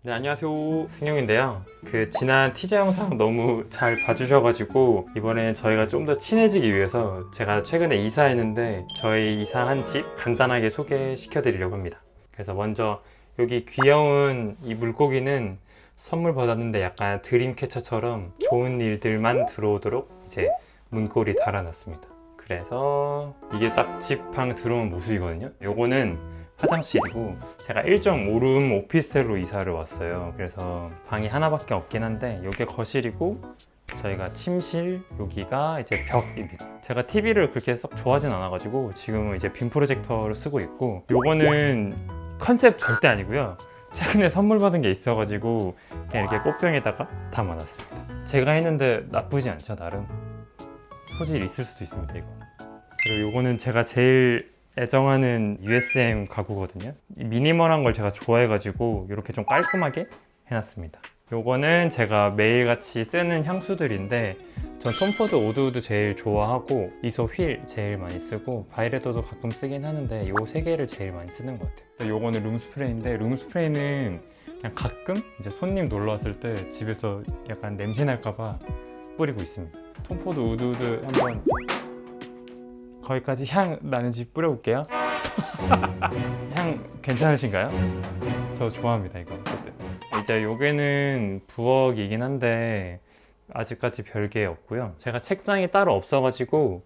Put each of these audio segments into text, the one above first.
네, 안녕하세요. 승용인데요. 지난 티저 영상 너무 잘 봐주셔가지고 이번에 저희가 좀 더 친해지기 위해서 제가 최근에 이사했는데 저희 이사한 집 간단하게 소개시켜 드리려고 합니다. 그래서 먼저 여기 귀여운 이 물고기는 선물 받았는데 약간 드림캐쳐처럼 좋은 일들만 들어오도록 이제 문고리 달아놨습니다. 그래서 이게 딱 집 방 들어온 모습이거든요. 요거는 화장실이고 제가 1.5룸 오피스텔로 이사를 왔어요. 그래서 방이 하나밖에 없긴 한데 이게 거실이고 저희가 침실, 여기가 이제 벽입니다. 제가 TV를 그렇게 썩 좋아하진 않아가지고 지금은 이제 빔 프로젝터를 쓰고 있고, 요거는 컨셉 절대 아니고요. 최근에 선물 받은 게 있어가지고 그냥 이렇게 꽃병에다가 담아놨습니다. 제가 했는데 나쁘지 않죠, 나름. 소질이 있을 수도 있습니다, 이거. 그리고 요거는 제가 제일 애정하는 USM 가구거든요. 미니멀한 걸 제가 좋아해가지고 이렇게 좀 깔끔하게 해놨습니다. 요거는 제가 매일같이 쓰는 향수들인데 전 톰포드 오드우드 제일 좋아하고 이소 휠 제일 많이 쓰고 바이레도도 가끔 쓰긴 하는데 요 세 개를 제일 많이 쓰는 것 같아요. 요거는 룸스프레이인데 룸스프레이는 그냥 가끔 이제 손님 놀러 왔을 때 집에서 약간 냄새 날까봐 뿌리고 있습니다. 톰포드 오드우드 한번 거기까지 향 나는지 뿌려볼게요. 향 괜찮으신가요? 저 좋아합니다, 이거. 이제 요게는 부엌이긴 한데 아직까지 별게 없고요. 제가 책장이 따로 없어가지고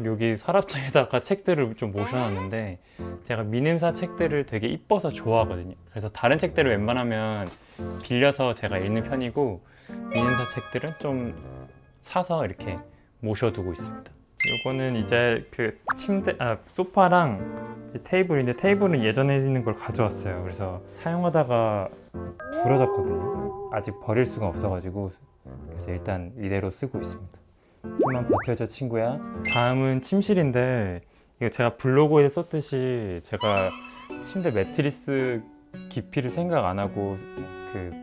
여기 서랍장에다가 책들을 좀 모셔놨는데 제가 미님사 책들을 되게 이뻐서 좋아하거든요. 그래서 다른 책들을 웬만하면 빌려서 제가 읽는 편이고 미님사 책들은 좀 사서 이렇게 모셔두고 있습니다. 요거는 이제 소파랑 테이블인데 테이블은 예전에 있는 걸 가져왔어요. 그래서 사용하다가 부러졌거든요. 아직 버릴 수가 없어가지고 그래서 일단 이대로 쓰고 있습니다. 좀만 버텨줘, 친구야. 다음은 침실인데 이거 제가 블로그에 썼듯이 제가 침대 매트리스 깊이를 생각 안 하고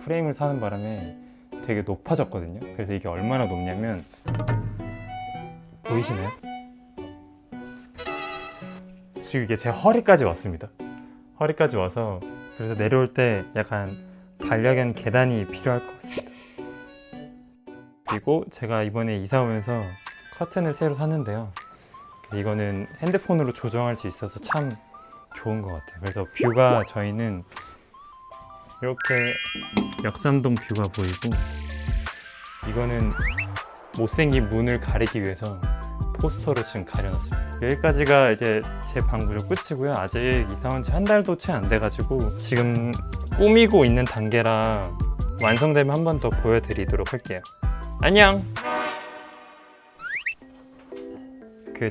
프레임을 사는 바람에 되게 높아졌거든요. 그래서 이게 얼마나 높냐면 보이시나요? 지금 이게 제 허리까지 왔습니다. 허리까지 와서 그래서 내려올 때 약간 반려견 계단이 필요할 것 같습니다. 그리고 제가 이번에 이사 오면서 커튼을 새로 샀는데요. 이거는 핸드폰으로 조정할 수 있어서 참 좋은 것 같아요. 그래서 뷰가 저희는 이렇게 역삼동 뷰가 보이고, 이거는 못생긴 문을 가리기 위해서 포스터로 지금 가려놨어요. 여기까지가 이제 제 방 구조 끝이고요. 아직 이사 온 지 한 달도 채 안 돼가지고 지금 꾸미고 있는 단계라 완성되면 한 번 더 보여드리도록 할게요. 안녕!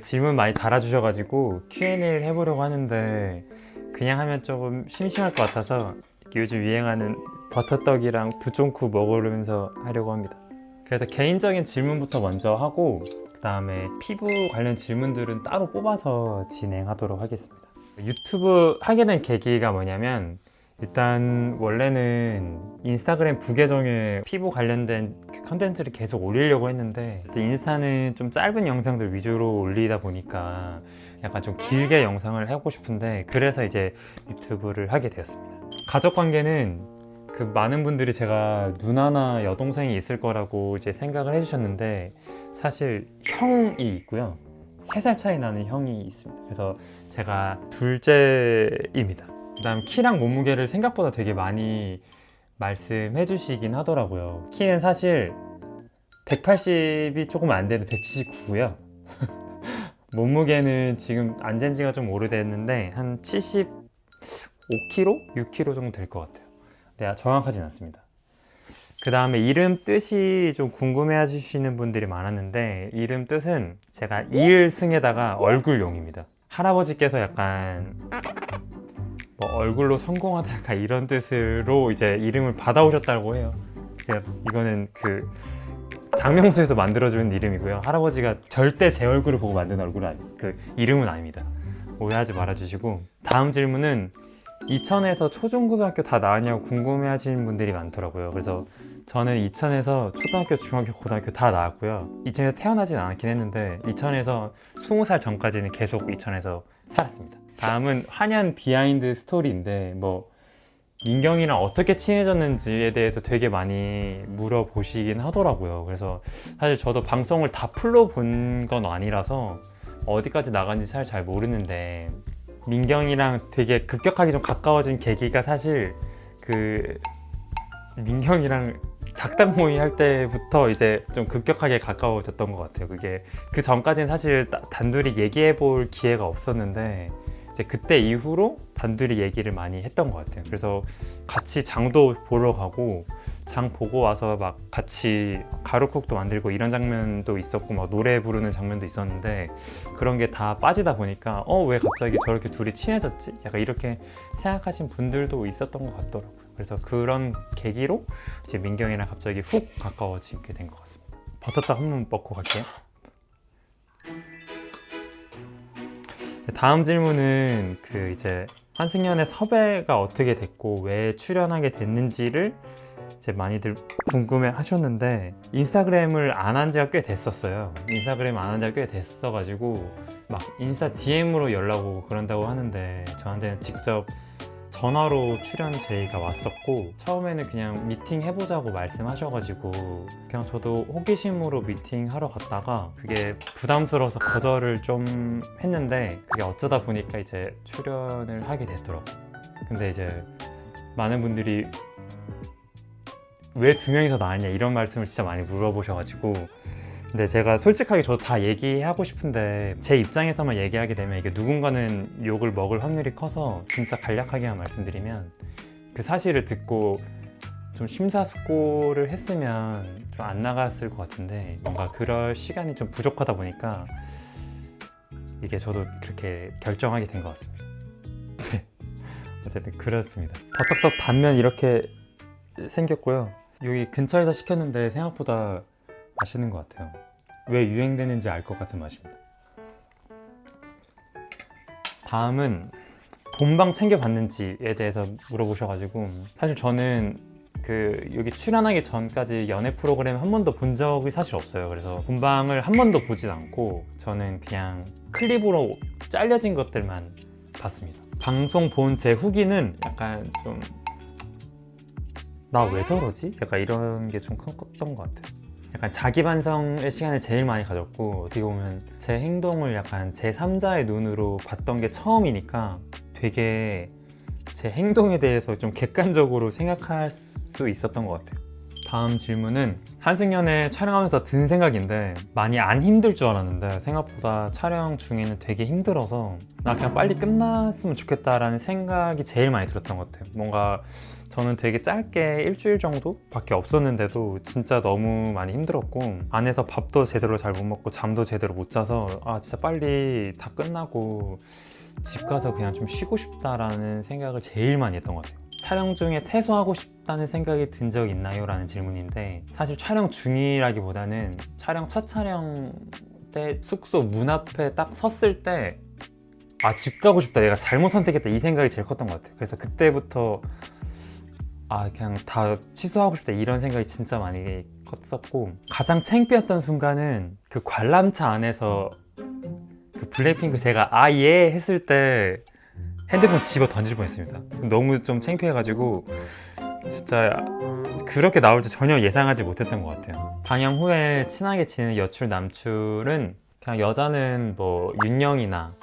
질문 많이 달아주셔가지고 Q&A를 해보려고 하는데 그냥 하면 조금 심심할 것 같아서 요즘 유행하는 버터떡이랑 두쫑쿠 먹으면서 하려고 합니다. 그래서 개인적인 질문부터 먼저 하고 그 다음에 피부 관련 질문들은 따로 뽑아서 진행하도록 하겠습니다. 유튜브 하게 된 계기가 뭐냐면, 일단 원래는 인스타그램 부계정에 피부 관련된 컨텐츠를 계속 올리려고 했는데 인스타는 좀 짧은 영상들 위주로 올리다 보니까 약간 좀 길게 영상을 하고 싶은데, 그래서 이제 유튜브를 하게 되었습니다. 가족 관계는 많은 분들이 제가 누나나 여동생이 있을 거라고 이제 생각을 해주셨는데 사실 형이 있고요. 3살 차이 나는 형이 있습니다. 그래서 제가 둘째입니다. 그 다음 키랑 몸무게를 생각보다 되게 많이 말씀해 주시긴 하더라고요. 키는 사실 180이 조금 안 되는 179고요. 몸무게는 지금 안 잰 지가 좀 오래됐는데 한 75kg? 6kg 정도 될 것 같아요. 네, 정확하진 않습니다. 그 다음에 이름 뜻이 좀 궁금해 하시는 분들이 많았는데, 이름 뜻은 제가 이을승에다가 얼굴용입니다. 할아버지께서 약간 얼굴로 성공하다 약간 이런 뜻으로 이제 이름을 받아오셨다고 해요. 제가 이거는 장명소에서 만들어주는 이름이고요. 할아버지가 절대 제 얼굴을 보고 만든 얼굴은 이름은 아닙니다. 오해하지 말아주시고, 다음 질문은 이천에서 초중고등학교 다 나왔냐고 궁금해 하시는 분들이 많더라고요. 그래서 저는 이천에서 초등학교, 중학교, 고등학교 다 나왔고요. 이천에서 태어나진 않았긴 했는데 이천에서 20살 전까지는 계속 이천에서 살았습니다. 다음은 한양 비하인드 스토리인데 민경이랑 어떻게 친해졌는지에 대해서 되게 많이 물어보시긴 하더라고요. 그래서 사실 저도 방송을 다 풀로 본 건 아니라서 어디까지 나간지 잘 모르는데, 민경이랑 되게 급격하게 좀 가까워진 계기가 사실 그 민경이랑 작당 모의 할 때부터 이제 좀 급격하게 가까워졌던 것 같아요. 그게 그 전까지는 사실 단둘이 얘기해 볼 기회가 없었는데, 이제 그때 이후로 단둘이 얘기를 많이 했던 것 같아요. 그래서 같이 장도 보러 가고, 장 보고 와서 막 같이 가루국도 만들고 이런 장면도 있었고, 막 노래 부르는 장면도 있었는데, 그런 게 다 빠지다 보니까 왜 갑자기 저렇게 둘이 친해졌지? 약간 이렇게 생각하신 분들도 있었던 것 같더라고요. 그래서 그런 계기로 이제 민경이랑 갑자기 훅 가까워지게 된 것 같습니다. 버섯떡 한번 먹고 갈게요. 다음 질문은 그 이제 한승연의 섭외가 어떻게 됐고 왜 출연하게 됐는지를 이제 많이들 궁금해 하셨는데, 인스타그램을 안 한 지가 꽤 됐었어요. 인스타그램 안 한 지가 꽤 됐어가지고 막 인스타 DM으로 연락 오고 그런다고 하는데, 저한테는 직접 전화로 출연 제의가 왔었고, 처음에는 그냥 미팅 해보자고 말씀하셔가지고 그냥 저도 호기심으로 미팅 하러 갔다가 그게 부담스러워서 거절을 좀 했는데, 그게 어쩌다 보니까 이제 출연을 하게 됐더라고요. 근데 이제 많은 분들이 왜 2명이서 나왔냐 이런 말씀을 진짜 많이 물어보셔가지고, 근데 제가 솔직하게 저도 다 얘기하고 싶은데 제 입장에서만 얘기하게 되면 이게 누군가는 욕을 먹을 확률이 커서, 진짜 간략하게만 말씀드리면 그 사실을 듣고 좀 심사숙고를 했으면 좀 안 나갔을 것 같은데, 뭔가 그럴 시간이 좀 부족하다 보니까 이게 저도 그렇게 결정하게 된 것 같습니다. 네. 어쨌든 그렇습니다. 버떡떡 단면 이렇게 생겼고요. 여기 근처에서 시켰는데 생각보다 맛있는 것 같아요. 왜 유행되는지 알 것 같은 맛입니다. 다음은 본방 챙겨봤는지에 대해서 물어보셔가지고, 사실 저는 그 여기 출연하기 전까지 연애 프로그램 한 번도 본 적이 사실 없어요. 그래서 본방을 한 번도 보진 않고 저는 그냥 클립으로 잘려진 것들만 봤습니다. 방송 본 제 후기는 약간 좀 나 왜 저러지? 약간 이런 게 좀 컸던 것 같아요. 약간 자기 반성의 시간을 제일 많이 가졌고, 어떻게 보면 제 행동을 약간 제3자의 눈으로 봤던 게 처음이니까 되게 제 행동에 대해서 좀 객관적으로 생각할 수 있었던 것 같아요. 다음 질문은 한승연애 촬영하면서 든 생각인데, 많이 안 힘들 줄 알았는데 생각보다 촬영 중에는 되게 힘들어서 나 그냥 빨리 끝났으면 좋겠다라는 생각이 제일 많이 들었던 것 같아요. 뭔가 저는 되게 짧게 일주일 정도밖에 없었는데도 진짜 너무 많이 힘들었고, 안에서 밥도 제대로 잘 못 먹고 잠도 제대로 못 자서 진짜 빨리 다 끝나고 집 가서 그냥 좀 쉬고 싶다라는 생각을 제일 많이 했던 것 같아요. 촬영 중에 퇴소하고 싶다는 생각이 든 적 있나요? 라는 질문인데, 사실 촬영 중이라기보다는 촬영 첫 촬영 때 숙소 문 앞에 딱 섰을 때 집 가고 싶다, 내가 잘못 선택했다, 이 생각이 제일 컸던 것 같아요. 그래서 그때부터 그냥 다 취소하고 싶다 이런 생각이 진짜 많이 컸었고, 가장 창피했던 순간은 그 관람차 안에서 그 블랙핑크 제가 예 했을 때 핸드폰 집어 던질 뻔했습니다. 너무 좀 창피해가지고 진짜 그렇게 나올 줄 전혀 예상하지 못했던 것 같아요. 방영 후에 친하게 지내는 여출 남출은 그냥 여자는 뭐 윤영이나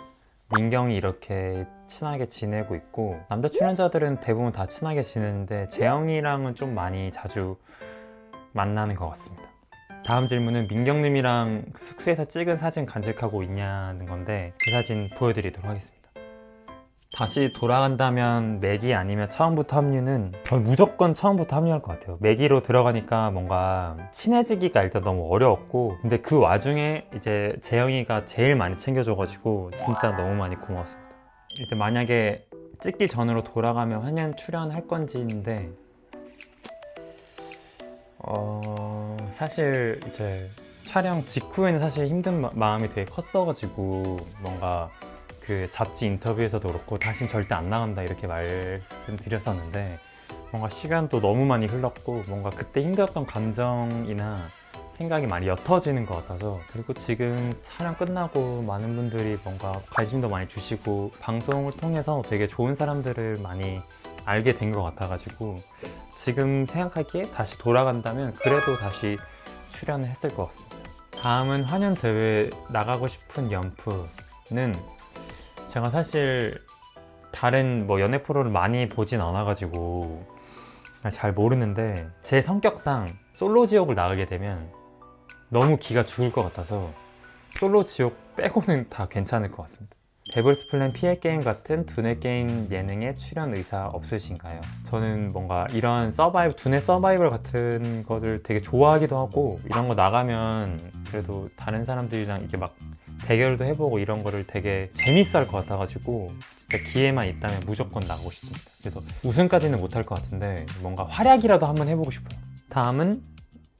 민경이 이렇게 친하게 지내고 있고, 남자 출연자들은 대부분 다 친하게 지내는데 재영이랑은 좀 많이 자주 만나는 것 같습니다. 다음 질문은 민경님이랑 그 숙소에서 찍은 사진 간직하고 있냐는 건데, 그 사진 보여드리도록 하겠습니다. 다시 돌아간다면 매기 아니면 처음부터 합류는, 저는 무조건 처음부터 합류할 것 같아요. 매기로 들어가니까 뭔가 친해지기가 일단 너무 어려웠고, 근데 그 와중에 이제 재영이가 제일 많이 챙겨줘가지고 진짜 너무 많이 고마웠습니다. 일단 만약에 찍기 전으로 돌아가면 환연 출연할 건지인데, 사실 이제 촬영 직후에는 사실 힘든 마음이 되게 컸어가지고, 뭔가 그 잡지 인터뷰에서도 그렇고 다신 절대 안 나간다 이렇게 말씀드렸었는데, 뭔가 시간도 너무 많이 흘렀고 뭔가 그때 힘들었던 감정이나 생각이 많이 옅어지는 것 같아서, 그리고 지금 촬영 끝나고 많은 분들이 뭔가 관심도 많이 주시고 방송을 통해서 되게 좋은 사람들을 많이 알게 된 것 같아가지고 지금 생각하기에 다시 돌아간다면 그래도 다시 출연을 했을 것 같습니다. 다음은 환연제외 나가고 싶은 연프는 제가 사실 다른 뭐 연애 프로를 많이 보진 않아가지고 잘 모르는데 제 성격상 솔로 지옥을 나가게 되면 너무 기가 죽을 것 같아서 솔로 지옥 빼고는 다 괜찮을 것 같습니다. 데블스 플랜 피해 게임 같은 두뇌 게임 예능에 출연 의사 없으신가요? 저는 뭔가 이런 두뇌 서바이벌 같은 것을 되게 좋아하기도 하고 이런 거 나가면 그래도 다른 사람들이랑 이렇게 막 대결도 해보고 이런 거를 되게 재밌어 할 것 같아가지고 진짜 기회만 있다면 무조건 나가고 싶습니다. 그래서 우승까지는 못할 것 같은데 뭔가 활약이라도 한번 해보고 싶어요. 다음은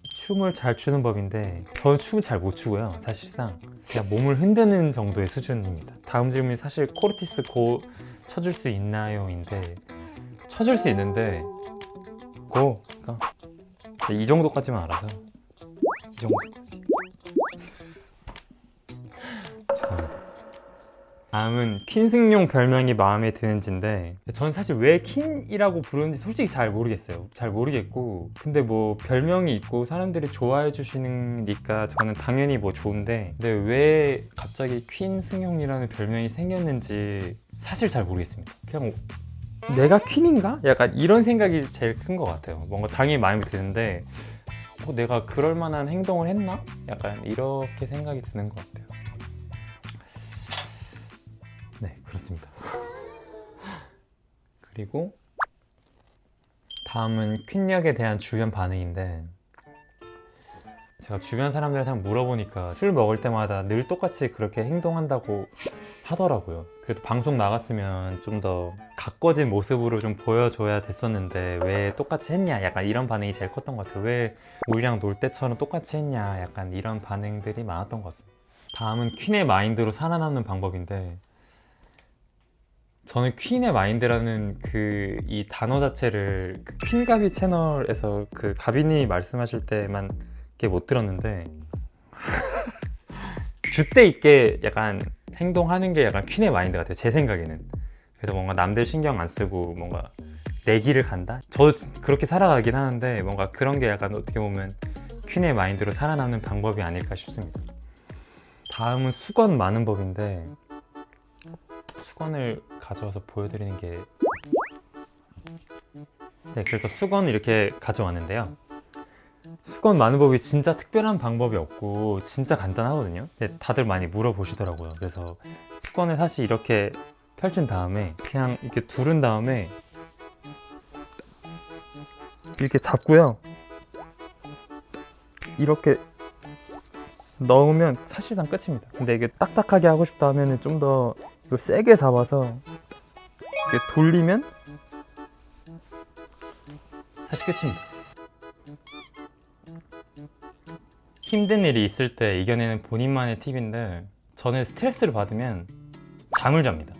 춤을 잘 추는 법인데 저는 춤을 잘 못 추고요. 사실상 그냥 몸을 흔드는 정도의 수준입니다. 다음 질문이 사실 코르티스 고 쳐줄 수 있나요? 인데 쳐줄 수 있는데 그러니까 이 정도까지만 알아서 이 정도까지. 죄송합니다. 다음은 퀸승용 별명이 마음에 드는지인데 저는 사실 왜 퀸이라고 부르는지 솔직히 잘 모르겠어요. 잘 모르겠고 근데 뭐 별명이 있고 사람들이 좋아해 주시니까 저는 당연히 뭐 좋은데 근데 왜 갑자기 퀸승용이라는 별명이 생겼는지 사실 잘 모르겠습니다. 그냥 내가 퀸인가? 약간 이런 생각이 제일 큰 것 같아요. 뭔가 당연히 마음에 드는데 내가 그럴 만한 행동을 했나? 약간 이렇게 생각이 드는 것 같아요. 네, 그렇습니다. 그리고 다음은 퀸역에 대한 주변 반응인데 제가 주변 사람들한테 한번 물어보니까 술 먹을 때마다 늘 똑같이 그렇게 행동한다고 하더라고요. 그래도 방송 나갔으면 좀 더 가꿔진 모습으로 좀 보여줘야 됐었는데 왜 똑같이 했냐? 약간 이런 반응이 제일 컸던 것 같아요. 왜 우리랑 놀 때처럼 똑같이 했냐? 약간 이런 반응들이 많았던 것 같습니다. 다음은 퀸의 마인드로 살아남는 방법인데 저는 퀸의 마인드라는 이 단어 자체를 퀸가비 채널에서 가비님이 말씀하실 때만 못 들었는데 줏대 있게 약간 행동하는 게 약간 퀸의 마인드 같아요. 제 생각에는. 그래서 뭔가 남들 신경 안 쓰고 뭔가 내 길을 간다? 저도 그렇게 살아가긴 하는데 뭔가 그런 게 약간 어떻게 보면 퀸의 마인드로 살아남는 방법이 아닐까 싶습니다. 다음은 수건 많은 법인데 수건을 가져와서 보여드리는 게 그래서 수건을 이렇게 가져왔는데요. 수건 많은 법이 진짜 특별한 방법이 없고 진짜 간단하거든요. 근데 다들 많이 물어보시더라고요. 그래서 수건을 사실 이렇게 펼친 다음에 그냥 이렇게 두른 다음에 이렇게 잡고요. 이렇게 넣으면 사실상 끝입니다. 근데 이게 딱딱하게 하고 싶다 하면 좀 더 이거 세게 잡아서 이렇게 돌리면 사실 끝입니다. 힘든 일이 있을 때 이겨내는 본인만의 팁인데 저는 스트레스를 받으면 잠을 잡니다.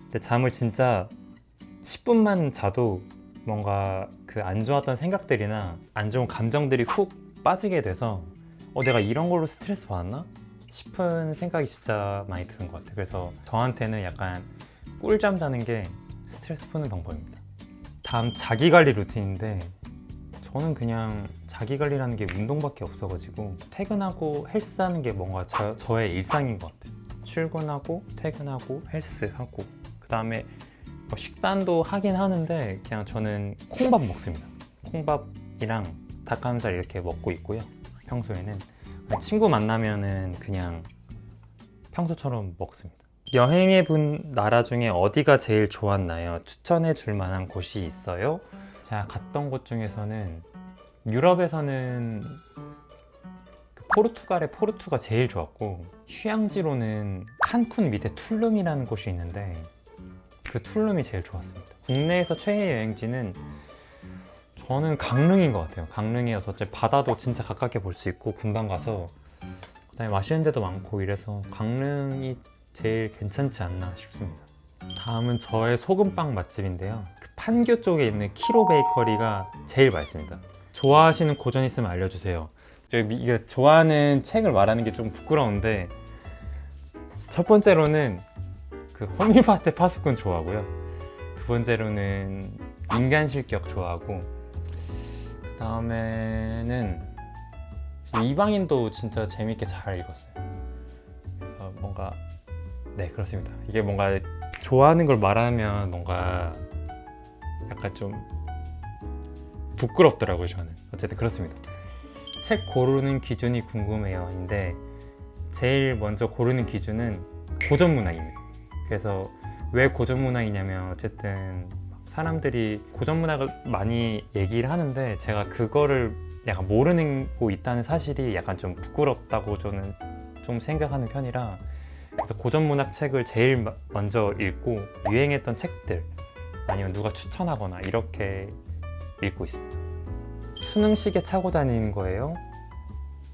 근데 잠을 진짜 10분만 자도 뭔가 안 좋았던 생각들이나 안 좋은 감정들이 훅 빠지게 돼서 내가 이런 걸로 스트레스 받았나? 싶은 생각이 진짜 많이 드는 것 같아요. 그래서 저한테는 약간 꿀잠 자는 게 스트레스 푸는 방법입니다. 다음 자기관리 루틴인데 저는 그냥 자기관리라는 게 운동밖에 없어가지고 퇴근하고 헬스하는 게 뭔가 저의 일상인 것 같아요. 출근하고 퇴근하고 헬스하고 그 다음에 식단도 하긴 하는데 그냥 저는 콩밥 먹습니다. 콩밥이랑 닭가슴살 이렇게 먹고 있고요. 평소에는 친구 만나면은 그냥 평소처럼 먹습니다. 여행해본 나라 중에 어디가 제일 좋았나요? 추천해 줄 만한 곳이 있어요? 제가 갔던 곳 중에서는 유럽에서는 포르투갈의 포르투가 제일 좋았고 휴양지로는 칸쿤 밑에 툴룸이라는 곳이 있는데 그 툴룸이 제일 좋았습니다. 국내에서 최애 여행지는 저는 강릉인 것 같아요. 강릉이어서 바다도 진짜 가깝게 볼 수 있고 금방 가서 그다음에 맛있는 데도 많고 이래서 강릉이 제일 괜찮지 않나 싶습니다. 다음은 저의 소금빵 맛집인데요. 판교 쪽에 있는 키로 베이커리가 제일 맛있습니다. 좋아하시는 고전 있으면 알려주세요. 이거 좋아하는 책을 말하는 게 좀 부끄러운데 첫 번째로는 호밀파테 파수꾼 좋아하고요. 두 두 번째로는 인간 실격 좋아하고, 그 다음에는 이방인도 진짜 재밌게 잘 읽었어요. 그래서 뭔가 네, 그렇습니다. 이게 뭔가 좋아하는 걸 말하면 뭔가 약간 좀 부끄럽더라고요, 저는. 어쨌든 그렇습니다. 책 고르는 기준이 궁금해요인데, 제일 먼저 고르는 기준은 고전 문학입니다. 그래서 왜 고전 문학이냐면, 어쨌든 사람들이 고전 문학을 많이 얘기를 하는데 제가 그거를 약간 모르고 있다는 사실이 약간 좀 부끄럽다고 저는 좀 생각하는 편이라, 그래서 고전 문학 책을 제일 먼저 읽고 유행했던 책들 아니면 누가 추천하거나 이렇게 읽고 있습니다. 수능 시계 차고 다니는 거예요?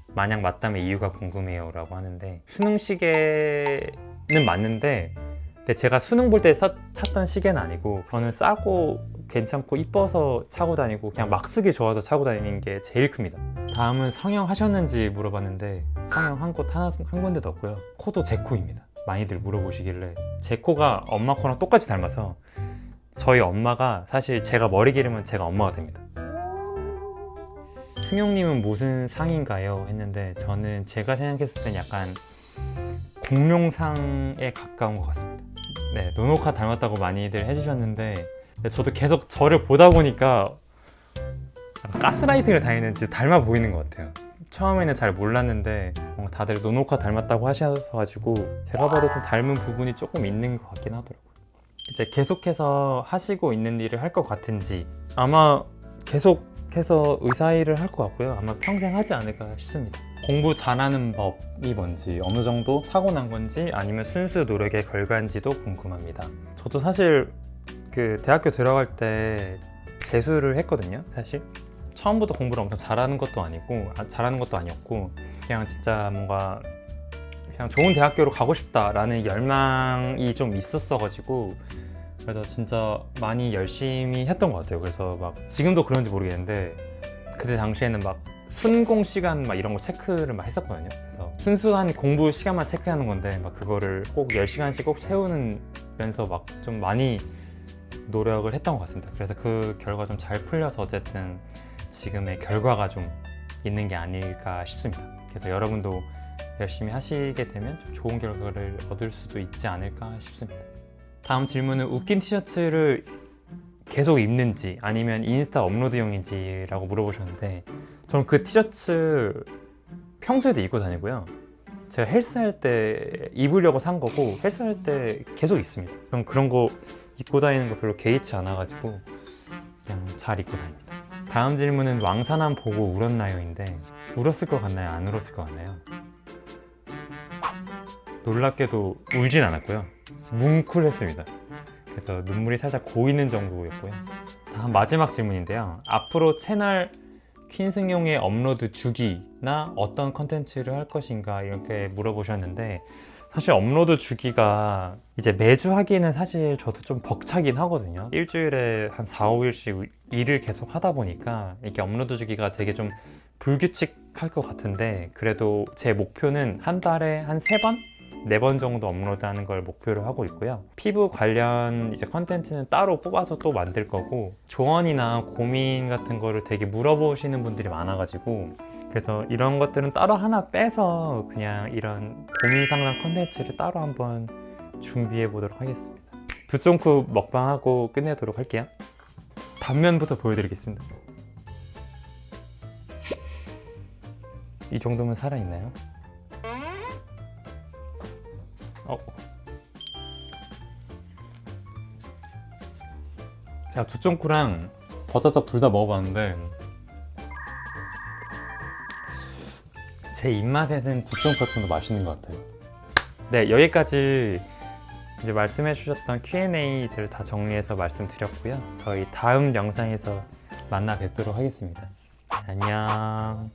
만약 맞다면 이유가 궁금해요 라고 하는데, 수능 시계는 맞는데 근데 제가 수능 볼 때 찼던 시계는 아니고, 저는 싸고 괜찮고 이뻐서 차고 다니고 그냥 막 쓰기 좋아서 차고 다니는 게 제일 큽니다. 다음은 성형 하셨는지 물어봤는데, 성형 한 군데도 없고요. 코도 제 코입니다. 많이들 물어보시길래, 제 코가 엄마 코랑 똑같이 닮아서 저희 엄마가, 사실 제가 머리 기르면 제가 엄마가 됩니다. 승용님은 무슨 상인가요? 했는데, 저는 제가 생각했을 땐 약간 공룡상에 가까운 것 같습니다. 네, 노노카 닮았다고 많이들 해주셨는데, 저도 계속 저를 보다 보니까 가스라이팅을 당했는지 닮아 보이는 것 같아요. 처음에는 잘 몰랐는데 다들 노노카 닮았다고 하셔가지고 제가 봐도 좀 닮은 부분이 조금 있는 것 같긴 하더라고요. 이제 계속해서 하시고 있는 일을 할 것 같은지, 아마 계속해서 의사 일을 할 것 같고요. 아마 평생 하지 않을까 싶습니다. 공부 잘하는 법이 뭔지, 어느 정도 타고난 건지 아니면 순수 노력의 결과인지도 궁금합니다. 저도 사실 그 대학교 들어갈 때 재수를 했거든요. 사실 처음부터 공부를 엄청 잘하는 것도 아니었고, 그냥 진짜 뭔가 그냥 좋은 대학교로 가고 싶다라는 열망이 좀 있었어가지고, 그래서 진짜 많이 열심히 했던 것 같아요. 그래서 막 지금도 그런지 모르겠는데, 그때 당시에는 막 순공 시간 막 이런 거 체크를 막 했었거든요. 그래서 순수한 공부 시간만 체크하는 건데, 막 그거를 꼭 10시간씩 꼭 채우면서 막 좀 많이 노력을 했던 것 같습니다. 그래서 그 결과 좀 잘 풀려서 어쨌든 지금의 결과가 좀 있는 게 아닐까 싶습니다. 그래서 여러분도 열심히 하시게 되면 좀 좋은 결과를 얻을 수도 있지 않을까 싶습니다. 다음 질문은 웃긴 티셔츠를 계속 입는지 아니면 인스타 업로드용인지 라고 물어보셨는데, 저는 그 티셔츠 평소에도 입고 다니고요. 제가 헬스할 때 입으려고 산 거고, 헬스할 때 계속 입습니다. 그럼 그런 거 입고 다니는 거 별로 개의치 않아가지고 그냥 잘 입고 다닙니다. 다음 질문은 왕산암 보고 울었나요?인데, 울었을 것 같나요? 안 울었을 것 같나요? 놀랍게도 울진 않았고요. 뭉클했습니다. 그래서 눈물이 살짝 고이는 정도였고요. 다음 마지막 질문인데요. 앞으로 채널 퀸승용의 업로드 주기나 어떤 컨텐츠를 할 것인가 이렇게 물어보셨는데, 사실 업로드 주기가 이제 매주 하기는 사실 저도 좀 벅차긴 하거든요. 일주일에 한 4, 5일씩 일을 계속 하다 보니까 이게 업로드 주기가 되게 좀 불규칙할 것 같은데, 그래도 제 목표는 한 달에 한 3번? 4번 정도 업로드하는 걸 목표로 하고 있고요. 피부 관련 이제 컨텐츠는 따로 뽑아서 또 만들 거고, 조언이나 고민 같은 거를 되게 물어보시는 분들이 많아가지고, 그래서 이런 것들은 따로 하나 빼서 그냥 이런 고민 상담 컨텐츠를 따로 한번 준비해 보도록 하겠습니다. 두쫑쿠 먹방하고 끝내도록 할게요. 단면부터 보여드리겠습니다. 이 정도면 살아있나요? 제가 두쫑쿠랑 버터떡 둘 다 먹어봤는데, 제 입맛에는 두쫑쿠가 좀 더 맛있는 것 같아요. 네, 여기까지 이제 말씀해 주셨던 Q&A들 다 정리해서 말씀드렸고요. 저희 다음 영상에서 만나 뵙도록 하겠습니다. 안녕.